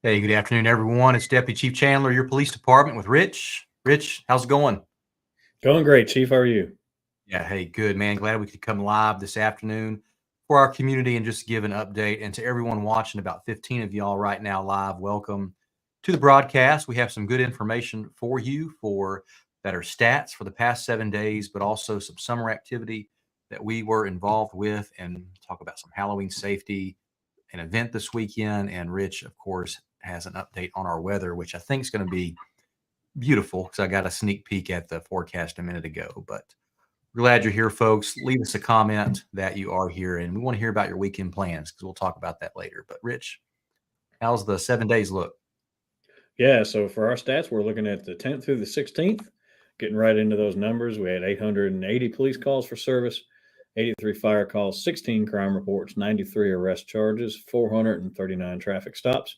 Hey, good afternoon, everyone. It's Deputy Chief Chandler, your police department with Rich. Rich, how's it going? Going great, Chief. How are you? Yeah, hey, good, man. Glad we could come live this afternoon for our community and just give an update. And to everyone watching, about 15 of y'all right now live, welcome to the broadcast. We have some good information for you for better stats for the past 7 days, but also some summer activity that we were involved with and talk about some Halloween safety, an event this weekend. And Rich, of course, has an update on our weather, which I think is going to be beautiful because I got a sneak peek at the forecast a minute ago. But we're glad you're here, folks. Leave us a comment that you are here, and we want to hear about your weekend plans because we'll talk about that later. But Rich, how's the 7 days look? Yeah, so for our stats, we're looking at the 10th through the 16th. Getting right into those numbers, we had 880 police calls for service, 83 fire calls, 16 crime reports, 93 arrest charges, 439 traffic stops,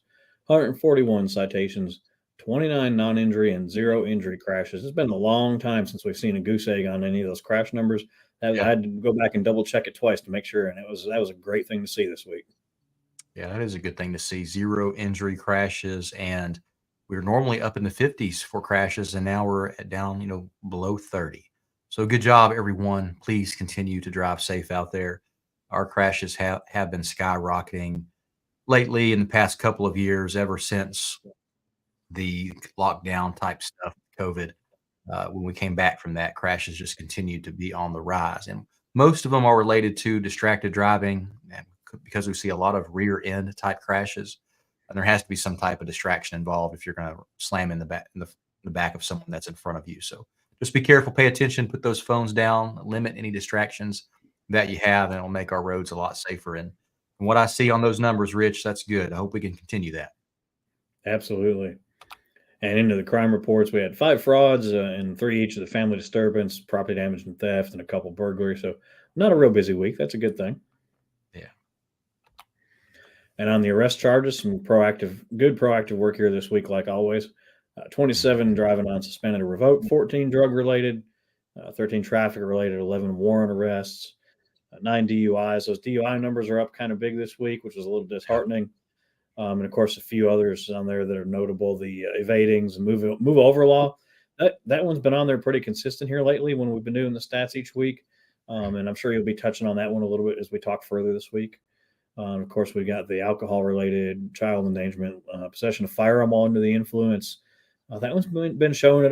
141 citations, 29 non injury, and zero injury crashes. It's been a long time since we've seen a goose egg on any of those crash numbers. I Yeah, had to go back and double check it twice to make sure, and that was a great thing to see this week. yeah, that is a good thing to see. Zero injury crashes, and we're normally up in the 50s for crashes, and now we're at down, below 30. So good job, everyone. Please continue to drive safe out there. Our crashes have been skyrocketing lately in the past couple of years, ever since the lockdown type stuff, COVID. When we came back from that, crashes just continued to be on the rise, and most of them are related to distracted driving, and because we see a lot of rear end type crashes, and there has to be some type of distraction involved if you're going to slam in the back of someone that's in front of you. So just be careful, pay attention, put those phones down, limit any distractions that you have, and it'll make our roads a lot safer. And from what I see on those numbers, Rich, that's good. I hope we can continue that. Absolutely. And into the crime reports, we had five frauds and three each of the family disturbance, property damage and theft, and a couple burglaries. So not a real busy week. That's a good thing. Yeah. And on the arrest charges, some good proactive work here this week, like always. 27 driving on suspended or revoked, 14 drug related, 13 traffic related, 11 warrant arrests, 9 DUIs. Those DUI numbers are up kind of big this week, which was a little Yep. disheartening. And of course, a few others on there that are notable: the evadings, move over law. That one's been on there pretty consistent here lately when we've been doing the stats each week, and I'm sure you'll be touching on that one a little bit as we talk further this week. Of course, we got the alcohol-related, child endangerment, possession of firearm while under the influence. That one's been showing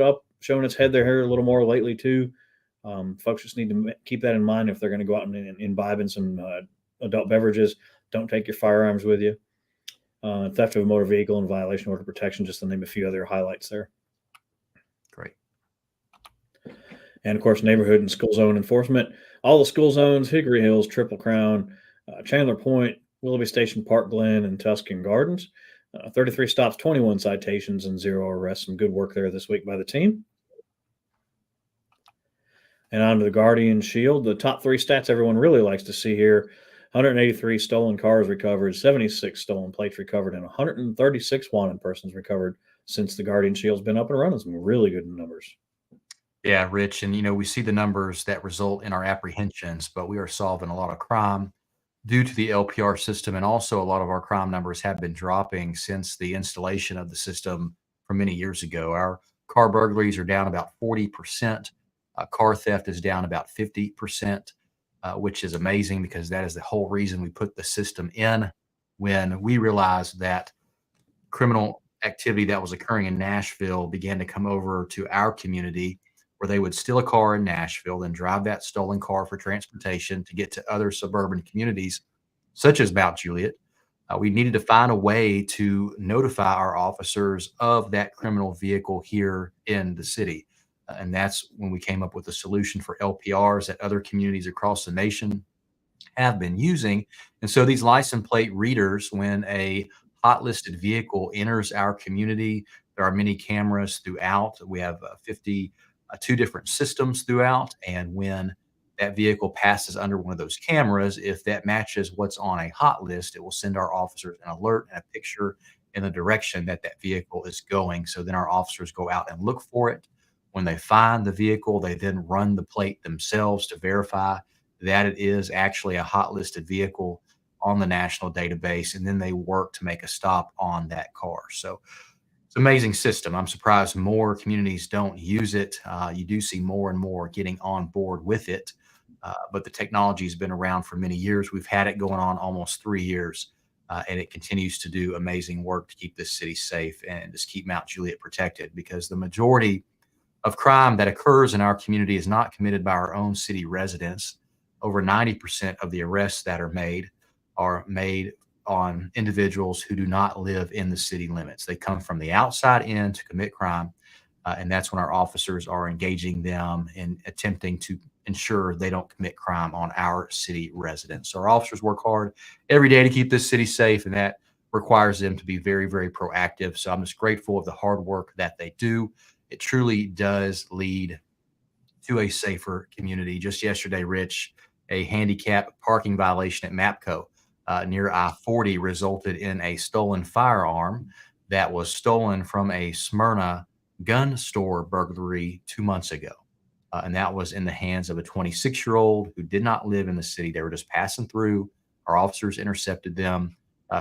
its head there here a little more lately too. Folks just need to keep that in mind if they're going to go out and imbibe in some adult beverages. Don't take your firearms with you. Theft of a motor vehicle and violation of order protection, just to name a few other highlights there. Great. And of course, neighborhood and school zone enforcement. All the school zones: Hickory Hills, Triple Crown, Chandler Point, Willoughby Station, Park Glen, and Tuscan Gardens. 33 stops, 21 citations, and zero arrests. Some good work there this week by the team. And on to the Guardian Shield. The top three stats everyone really likes to see here: 183 stolen cars recovered, 76 stolen plates recovered, and 136 wanted persons recovered since the Guardian Shield's been up and running. Some really good numbers. Yeah, Rich. And, we see the numbers that result in our apprehensions, but we are solving a lot of crime due to the LPR system. And also, a lot of our crime numbers have been dropping since the installation of the system from many years ago. Our car burglaries are down about 40%. Car theft is down about 50%, which is amazing because that is the whole reason we put the system in when we realized that criminal activity that was occurring in Nashville began to come over to our community, where they would steal a car in Nashville, then drive that stolen car for transportation to get to other suburban communities, such as Mount Juliet. We needed to find a way to notify our officers of that criminal vehicle here in the city. And that's when we came up with a solution for LPRs that other communities across the nation have been using. And so these license plate readers, when a hot listed vehicle enters our community, there are many cameras throughout. We have 52 different systems throughout. And when that vehicle passes under one of those cameras, if that matches what's on a hot list, it will send our officers an alert and a picture in the direction that that vehicle is going. So then our officers go out and look for it. When they find the vehicle, they then run the plate themselves to verify that it is actually a hot listed vehicle. on the national database, and then they work to make a stop on that car. So it's an amazing system. I'm surprised more communities don't use it. You do see more and more getting on board with it. But the technology has been around for many years. We've had it going on almost 3 years, and it continues to do amazing work to keep this city safe and just keep Mount Juliet protected, because the majority of crime that occurs in our community is not committed by our own city residents. Over 90% of the arrests that are made on individuals who do not live in the city limits. They come from the outside in to commit crime, and that's when our officers are engaging them in attempting to ensure they don't commit crime on our city residents. So our officers work hard every day to keep this city safe, and that requires them to be very, very proactive. So I'm just grateful of the hard work that they do. It truly does lead to a safer community. Just yesterday, Rich, a handicap parking violation at MAPCO near I-40 resulted in a stolen firearm that was stolen from a Smyrna gun store burglary 2 months ago. And that was in the hands of a 26-year-old who did not live in the city. They were just passing through. Our officers intercepted them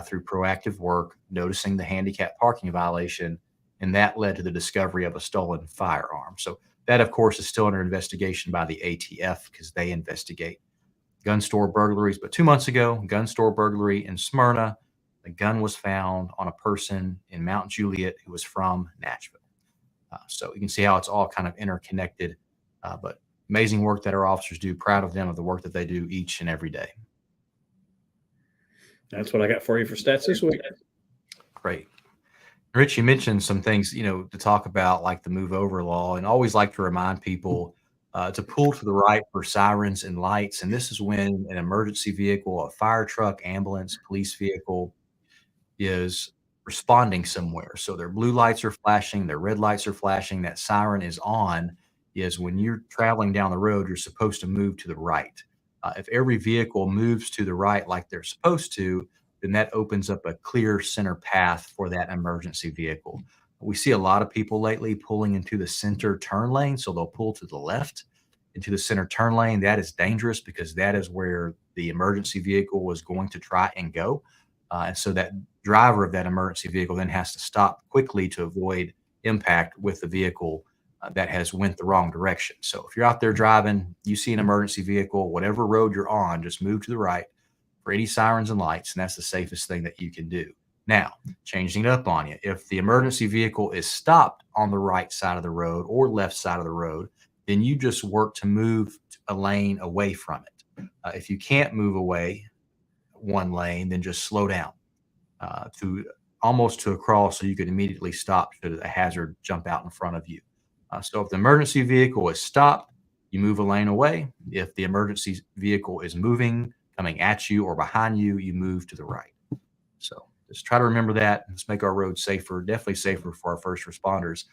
through proactive work, noticing the handicap parking violation, and that led to the discovery of a stolen firearm. So that, of course, is still under investigation by the ATF because they investigate gun store burglaries. But 2 months ago, gun store burglary in Smyrna, the gun was found on a person in Mount Juliet who was from Nashville. So you can see how it's all kind of interconnected, but amazing work that our officers do. Proud of them, of the work that they do each and every day. That's what I got for you for stats this week. Great. Rich, you mentioned some things, to talk about, like the move over law, and always like to remind people to pull to the right for sirens and lights. And this is when an emergency vehicle, a fire truck, ambulance, police vehicle is responding somewhere. So their blue lights are flashing, their red lights are flashing, that siren is on. Is when you're traveling down the road, you're supposed to move to the right. If every vehicle moves to the right like they're supposed to, then that opens up a clear center path for that emergency vehicle. We see a lot of people lately pulling into the center turn lane, so they'll pull to the left into the center turn lane. That is dangerous because that is where the emergency vehicle was going to try and go. And so that driver of that emergency vehicle then has to stop quickly to avoid impact with the vehicle that has went the wrong direction. So if you're out there driving, you see an emergency vehicle, whatever road you're on, just move to the right for any sirens and lights, and that's the safest thing that you can do. Now, changing it up on you, if the emergency vehicle is stopped on the right side of the road or left side of the road, then you just work to move a lane away from it. If you can't move away one lane, then just slow down to almost to a crawl so you could immediately stop should a hazard jump out in front of you. So if the emergency vehicle is stopped, you move a lane away. If the emergency vehicle is moving, coming at you or behind you, you move to the right. So just try to remember that. Let's make our roads safer, definitely safer for our first responders.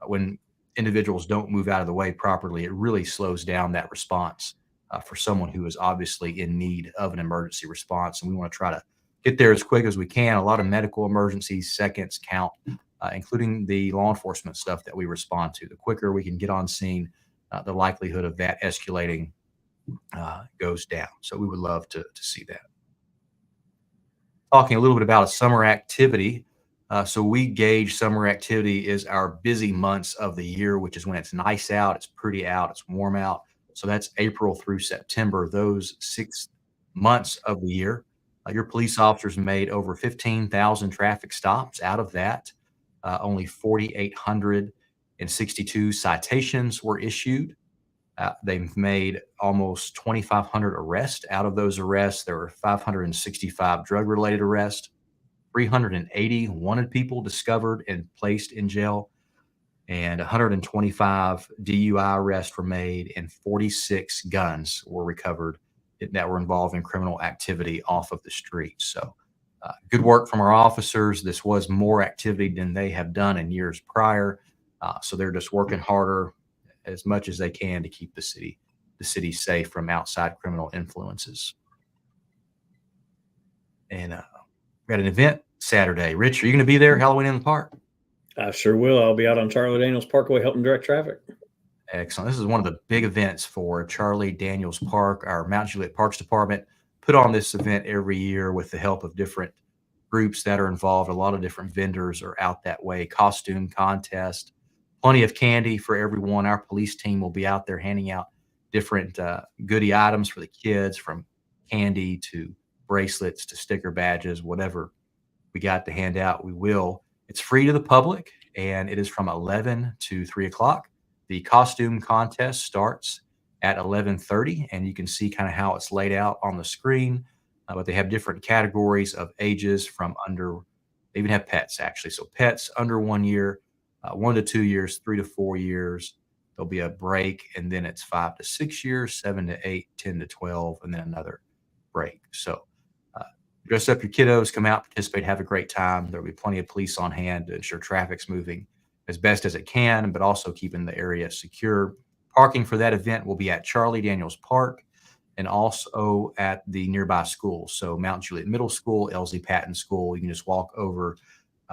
When individuals don't move out of the way properly, it really slows down that response for someone who is obviously in need of an emergency response. And we want to try to get there as quick as we can. A lot of medical emergencies, seconds count, including the law enforcement stuff that we respond to. The quicker we can get on scene, the likelihood of that escalating goes down. So we would love to see that. Talking a little bit about a summer activity. So we gauge summer activity is our busy months of the year, which is when it's nice out, it's pretty out, it's warm out. So that's April through September, those 6 months of the year. Your police officers made over 15,000 traffic stops. Out of that, only 4,862 citations were issued. They've made almost 2,500 arrests. Out of those arrests, there were 565 drug-related arrests, 380 wanted people discovered and placed in jail, and 125 DUI arrests were made, and 46 guns were recovered that were involved in criminal activity off of the streets. So good work from our officers. This was more activity than they have done in years prior. So they're just working harder as much as they can to keep the city safe from outside criminal influences. And we got an event Saturday. Rich, are you going to be there, Halloween in the Park? I sure will. I'll be out on Charlie Daniels Parkway helping direct traffic. Excellent. This is one of the big events for Charlie Daniels Park. Our Mount Juliet Parks Department put on this event every year with the help of different groups that are involved. A lot of different vendors are out that way. Costume contest, plenty of candy for everyone. Our police team will be out there handing out different goodie items for the kids, from candy to bracelets to sticker badges, whatever we got to hand out, we will. It's free to the public, and it is from 11 to 3 o'clock. The costume contest starts at 11:30, and you can see kind of how it's laid out on the screen. But they have different categories of ages from under, they even have pets actually. So pets under 1 year, 1 to 2 years, 3 to 4 years. There'll be a break, and then it's 5 to 6 years, 7 to 8, 10 to 12, and then another break. So uh, dress up your kiddos, come out, participate, have a great time. There'll be plenty of police on hand to ensure traffic's moving as best as it can, but also keeping the area secure. Parking for that event will be at Charlie Daniels Park and also at the nearby schools. So Mount Juliet Middle School, Elsie Patton School. You can just walk over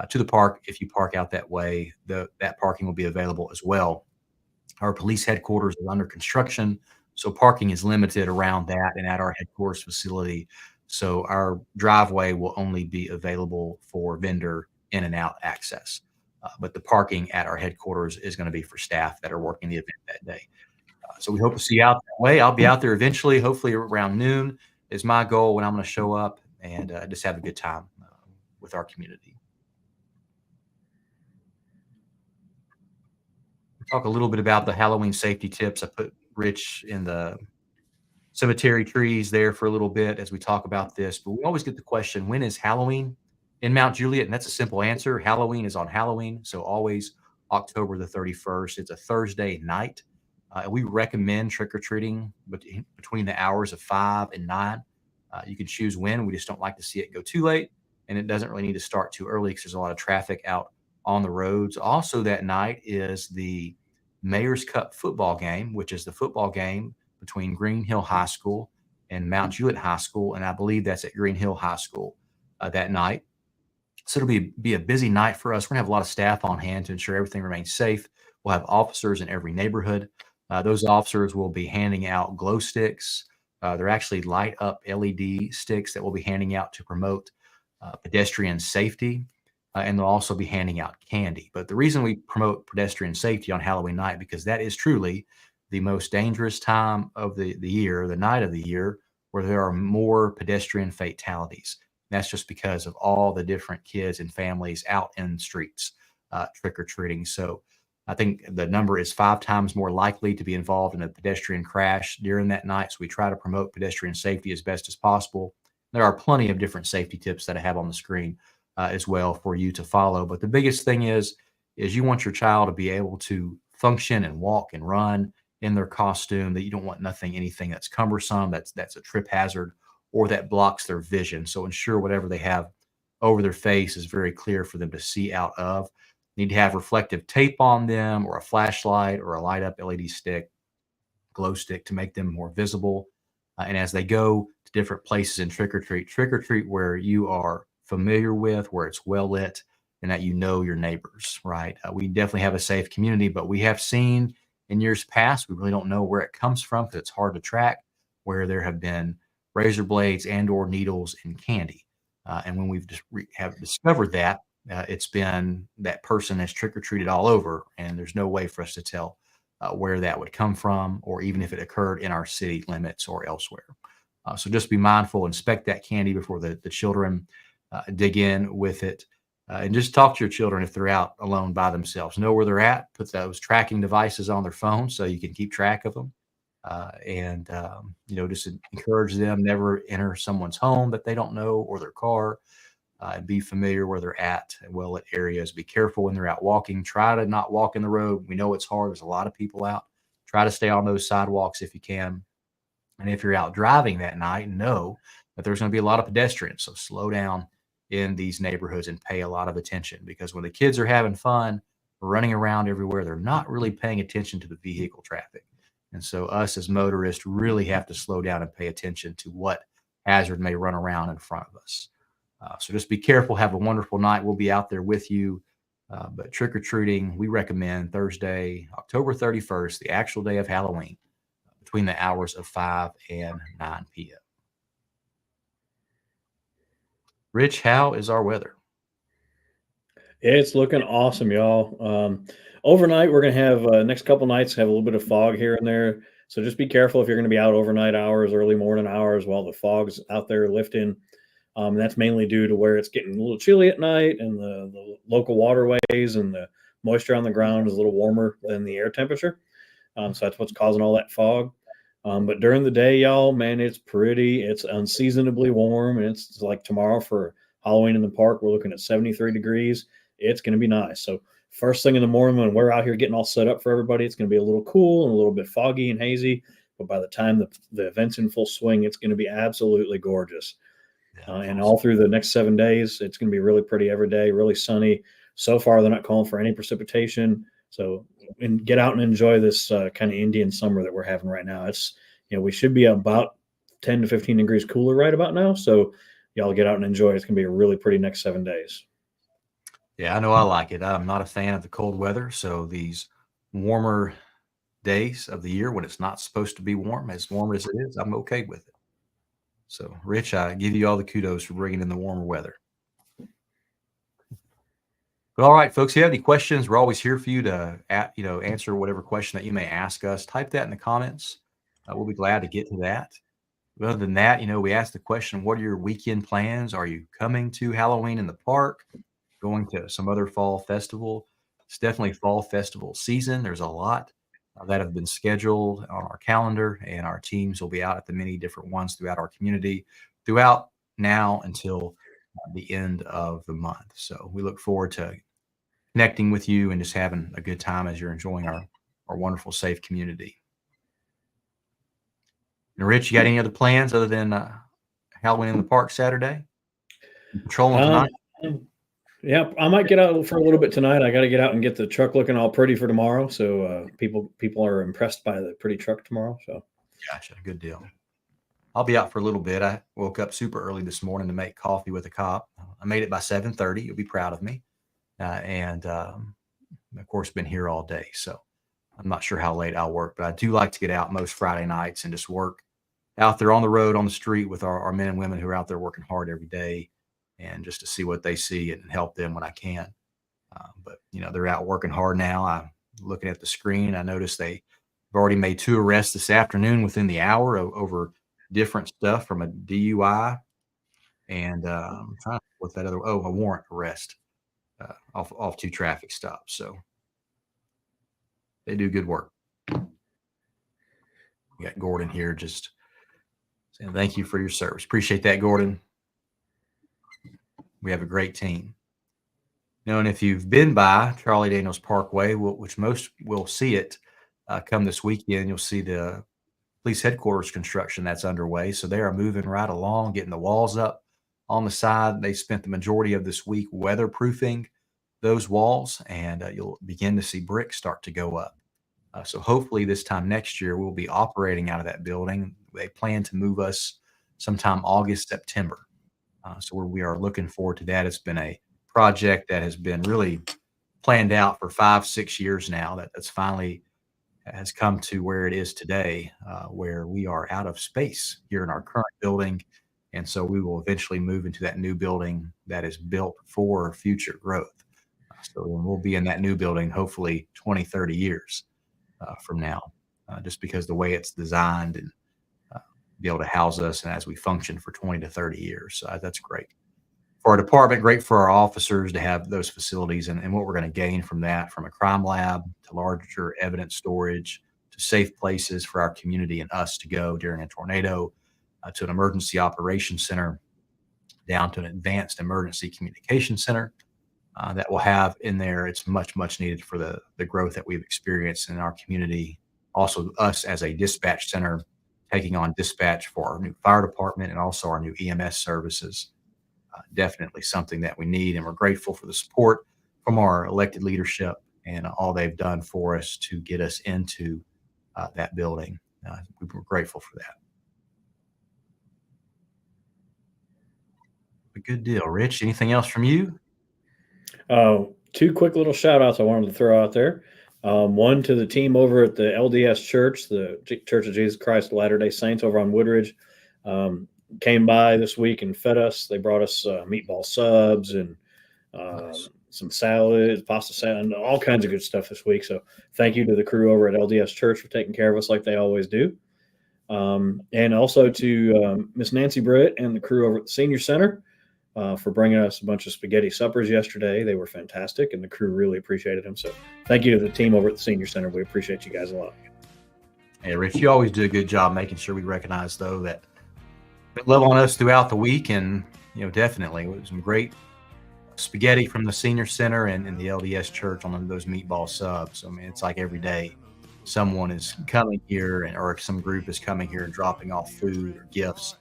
to the park. If you park out that way, that parking will be available as well. Our police headquarters is under construction, so parking is limited around that and at our headquarters facility. So our driveway will only be available for vendor in and out access. But the parking at our headquarters is going to be for staff that are working the event that day. So we hope to see you out that way. I'll be out there eventually, hopefully around noon is my goal when I'm going to show up and just have a good time with our community. Talk a little bit about the Halloween safety tips. I put Rich in the cemetery trees there for a little bit as we talk about this, but we always get the question, when is Halloween in Mount Juliet? And that's a simple answer. Halloween is on Halloween, so always October the 31st. It's a Thursday night. We recommend trick-or-treating between the hours of 5 and 9. You can choose when. We just don't like to see it go too late, and it doesn't really need to start too early because there's a lot of traffic out on the roads. Also that night is the Mayor's Cup football game, which is the football game between Green Hill High School and Mount Juliet High School, and I believe that's at Green Hill High School that night. So it'll be a busy night for us. We're gonna have a lot of staff on hand to ensure everything remains safe. We'll have officers in every neighborhood. Those officers will be handing out glow sticks. They're actually light up LED sticks that we'll be handing out to promote pedestrian safety. And they'll also be handing out candy. But the reason we promote pedestrian safety on Halloween night, because that is truly the most dangerous time of the year, the night of the year, where there are more pedestrian fatalities. That's just because of all the different kids and families out in the streets trick or treating. So I think the number is 5 times more likely to be involved in a pedestrian crash during that night. So we try to promote pedestrian safety as best as possible. There are plenty of different safety tips that I have on the screen as well for you to follow. But the biggest thing is you want your child to be able to function and walk and run in their costume. That you don't want anything that's cumbersome, that's a trip hazard, or that blocks their vision. So ensure whatever they have over their face is very clear for them to see out of. Need to have reflective tape on them, or a flashlight, or a light up LED stick, glow stick, to make them more visible. And as they go to different places in trick or treat where you are familiar with, where it's well lit, and that you know your neighbors, right? We definitely have a safe community, but we have seen in years past, we really don't know where it comes from because it's hard to track, where there have been razor blades and or needles in candy. And when we've just have discovered that, it's been that person has trick or treated all over, and there's no way for us to tell where that would come from, or even if it occurred in our city limits or elsewhere. So just be mindful, inspect that candy before the children dig in with it, and just talk to your children if they're out alone by themselves. Know where they're at. Put those tracking devices on their phone so you can keep track of them. And just encourage them never enter someone's home that they don't know, or their car. And be familiar where they're at and well lit areas. Be careful when they're out walking. Try to not walk in the road. We know it's hard. There's a lot of people out. Try to stay on those sidewalks if you can. And if you're out driving that night, know that there's going to be a lot of pedestrians. So slow down in these neighborhoods and pay a lot of attention, because when the kids are having fun, running around everywhere, they're not really paying attention to the vehicle traffic. And so us as motorists really have to slow down and pay attention to what hazard may run around in front of us. So just be careful. Have a wonderful night. We'll be out there with you. But trick or treating, we recommend Thursday, October 31st, the actual day of Halloween, between the hours of 5 and 9 p.m. Rich, how is our weather? It's looking awesome, y'all. Overnight, we're gonna have next couple nights have a little bit of fog here and there. So just be careful if you're going to be out overnight hours, early morning hours while the fog's out there lifting. That's mainly due to where it's getting a little chilly at night, and the local waterways and the moisture on the ground is a little warmer than the air temperature. So that's what's causing all that fog. But during the day, y'all, man, it's pretty. It's unseasonably warm, and it's like tomorrow for Halloween in the park. We're looking at 73 degrees. It's going to be nice. So first thing in the morning when we're out here getting all set up for everybody, it's going to be a little cool and a little bit foggy and hazy. But by the time the event's in full swing, it's going to be absolutely gorgeous. Yeah, And awesome. all through the next 7 days, it's going to be really pretty every day, really sunny. So far, they're not calling for any precipitation. So, and get out and enjoy this kind of Indian summer that we're having right now. We should be about 10 to 15 degrees cooler right about now. So, y'all get out and enjoy. It's going to be a really pretty next 7 days. Yeah, I know I like it. I'm not a fan of the cold weather, so these warmer days of the year when it's not supposed to be warm as it is, I'm okay with it. So, Rich, I give you all the kudos for bringing in the warmer weather. But all right, folks, if you have any questions, we're always here for you to answer whatever question that you may ask us. Type that in the comments. We'll be glad to get to that. But other than that, we asked the question, what are your weekend plans? Are you coming to Halloween in the park? Going to some other fall festival? It's definitely fall festival season. There's a lot that have been scheduled on our calendar, and our teams will be out at the many different ones throughout our community throughout now until the end of the month. So we look forward to connecting with you and just having a good time as you're enjoying our wonderful, safe community. And Rich, you got any other plans other than Halloween in the park Saturday? You patrolling Um, tonight? yeah, I might get out for a little bit tonight. I got to get out and get the truck looking all pretty for tomorrow. So people are impressed by the pretty truck tomorrow. So Gotcha. Good deal. I'll be out for a little bit. I woke up super early this morning to make coffee with a cop. I made it by 7:30. You'll be proud of me. And of course, been here all day. So I'm not sure how late I'll work, but I do like to get out most Friday nights and just work out there on the road, on the street with our men and women who are out there working hard every day, and just to see what they see and help them when I can. But they're out working hard now. I'm looking at the screen. I noticed they've already made 2 arrests this afternoon within the hour over different stuff, from a DUI and I'm trying to what that other a warrant arrest off 2 traffic stops. So they do good work. We got Gordon here just saying thank you for your service. Appreciate that, Gordon. We have a great team. And if you've been by Charlie Daniels Parkway, which most will see it come this weekend, you'll see the police headquarters construction that's underway. So they are moving right along, getting the walls up on the side. They spent the majority of this week weatherproofing those walls, and you'll begin to see bricks start to go up. So hopefully this time next year, we'll be operating out of that building. They plan to move us sometime August, September. So we are looking forward to that. It's been a project that has been really planned out for 5, 6 years now. That's finally has come to where it is today, where we are out of space here in our current building. And so we will eventually move into that new building that is built for future growth. So we'll be in that new building, hopefully 20, 30 years from now, just because the way it's designed and be able to house us and as we function for 20 to 30 years. So that's great for our department, great for our officers to have those facilities, and what we're going to gain from that, from a crime lab to larger evidence storage to safe places for our community and us to go during a tornado, to an emergency operations center, down to an advanced emergency communication center that we'll have in there. It's much, much needed for the growth that we've experienced in our community. Also, us as a dispatch center, taking on dispatch for our new fire department and also our new EMS services. Definitely something that we need, and we're grateful for the support from our elected leadership and all they've done for us to get us into that building. We're grateful for that. A good deal. Rich, anything else from you? two quick little shout outs I wanted to throw out there. One to the team over at the LDS Church, the Church of Jesus Christ of Latter day Saints over on Woodridge. came by this week and fed us. They brought us meatball subs and Nice. some salads, pasta salad, and all kinds of good stuff this week. So thank you to the crew over at LDS Church for taking care of us like they always do. And also to Miss Nancy Britt and the crew over at the Senior Center for bringing us a bunch of spaghetti suppers yesterday. They were fantastic, and the crew really appreciated them. So thank you to the team over at the Senior Center. We appreciate you guys a lot. Hey, Rich, you always do a good job making sure we recognize, though, that love on us throughout the week. And, definitely it was some great spaghetti from the Senior Center and the LDS Church on those meatball subs. I mean, it's like every day someone is coming here or some group is coming here and dropping off food or gifts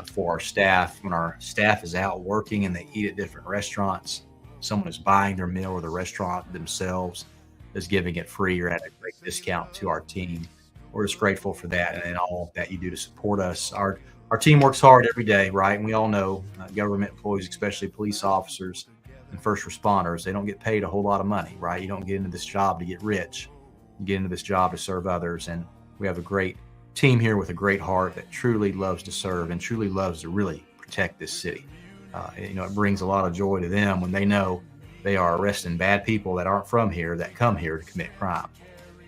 for our staff. When our staff is out working and they eat at different restaurants, someone is buying their meal or the restaurant themselves is giving it free or at a great discount to our team. We're just grateful for that and all that you do to support us. Our team works hard every day, right? And we all know government employees, especially police officers and first responders, they don't get paid a whole lot of money, right? You don't get into this job to get rich. You get into this job to serve others. And we have a great team here with a great heart that truly loves to serve and truly loves to really protect this city. It brings a lot of joy to them when they know they are arresting bad people that aren't from here that come here to commit crime.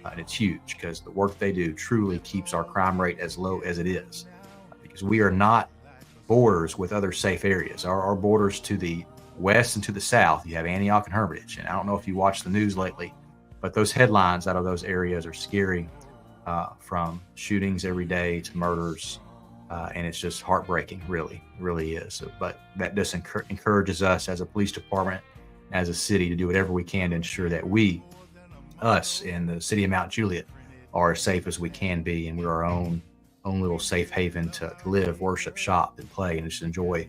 And it's huge because the work they do truly keeps our crime rate as low as it is, because we are not borders with other safe areas. Our borders to the west and to the south, you have Antioch and Hermitage. And I don't know if you watched the news lately, but those headlines out of those areas are scary, from shootings every day to murders. And it's just heartbreaking, really is. But that just encourages us as a police department, as a city, to do whatever we can to ensure that us in the city of Mount Juliet are as safe as we can be. And we're our own little safe haven to live, worship, shop, and play, and just enjoy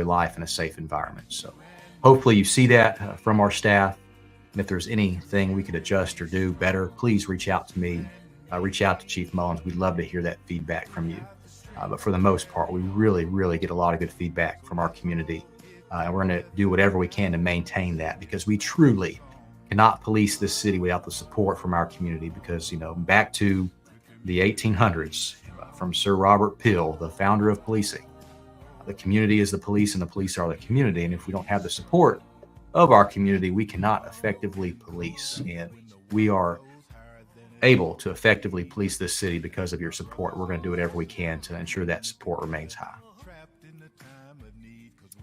life in a safe environment. So hopefully you see that from our staff. And if there's anything we could adjust or do better, please reach out to me, reach out to Chief Mullins. We'd love to hear that feedback from you. But for the most part, we really get a lot of good feedback from our community. And we're going to do whatever we can to maintain that, because we truly cannot police this city without the support from our community. Because, back to the 1800s, from Sir Robert Peel, the founder of policing, the community is the police and the police are the community. And if we don't have the support of our community, we cannot effectively police. And we are able to effectively police this city because of your support. We're going to do whatever we can to ensure that support remains high.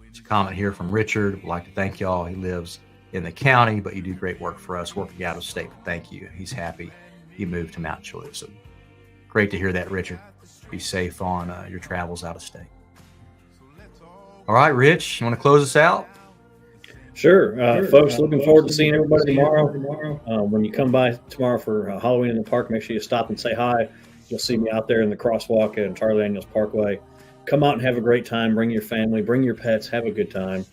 It's a comment here from Richard. I'd like to thank y'all. He lives in the county, but you do great work for us working out of state. Thank you. He's happy he moved to Mount Juliet. So great to hear that, Richard. Be safe on your travels out of state. All right, Rich, you want to close us out? Sure. Folks, looking forward to seeing everybody tomorrow. When you come by tomorrow for Halloween in the park, make sure you stop and say hi. You'll see me out there in the crosswalk at Charlie Daniels Parkway. Come out and have a great time. Bring your family, bring your pets, have a good time.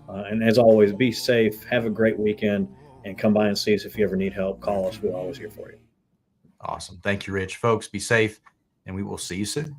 And as always, be safe, have a great weekend, and come by and see us if you ever need help. Call us. We're always here for you. Awesome. Thank you, Rich. Folks, be safe, and we will see you soon.